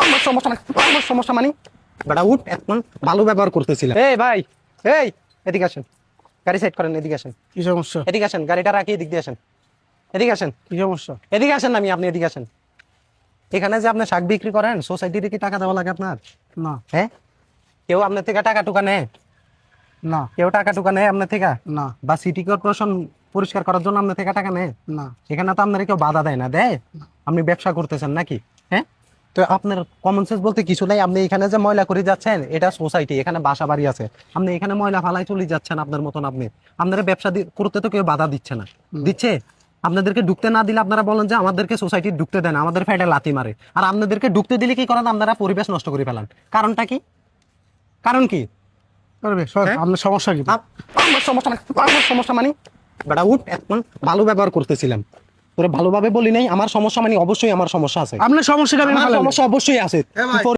আমার সমস্যা মানে বেটা উঠ, এখন ভালো ব্যবহার করতেছিলাম। এই ভাই, এই এদিকে আসেন, গাড়ি সাইড করেন, এদিকে আসেন। কি সমস্যা? এদিকে আসেন, গাড়িটা রাখি, এদিক দিয়ে আসেন। এদিকে আসেন, কি সমস্যা? এদিকে আসেন, আপনি এদিকে আসেন। এখানে যে আপনি শাক বিক্রি করেন, সোসাইটিতে কি টাকা দেওয়া লাগে আপনার? না। হ্যাঁ, কেউ আপনার থেকে টাকা টুকা নেয়? না। কেউ টাকা টুকা নেয় আপনার থেকে? না। বা সিটি কর্পোরেশন পরিষ্কার করার জন্য আপনার থেকে টাকা নেয়? না। এখানে তো আপনার কেউ বাধা দেয় না, দেয়? আপনি ব্যবসা করতেছেন নাকি? হ্যাঁ, তো আপনার কমন সেন্স বলতে কিছু নাই। আপনি এখানে যে ময়লা করে যাচ্ছেন, এটা সোসাইটি, এখানে বাসা বাড়ি আছে, আপনি এখানে ময়লা ফালাই চলে যাচ্ছেন আপনার মতন। আপনারা ব্যবসা করতে তো কেউ বাধা দিচ্ছে না, দিচ্ছে? আপনাদেরকে ঢুকতে না দিলে আপনারা বলেন যে আমাদেরকে সোসাইটি ঢুকতে দেন, আমাদের ফ্যাটে লাথি মারে। আর আপনাদেরকে ঢুকতে দিলে কি করেন? আপনারা পরিবেশ নষ্ট করে ফেলান। কারণটা কি? কারণ কি? আপনার সমস্যা কি? আমার সমস্যা মানে বেটা উঠ, এখন ভালো ব্যবহার করতেছিলাম, তোরে ভালোভাবে বলি নাই। আমার সমস্যা মানে অবশ্যই আমার সমস্যা আছে। আপনার সমস্যাটা আমার সমস্যা অবশ্যই আছে।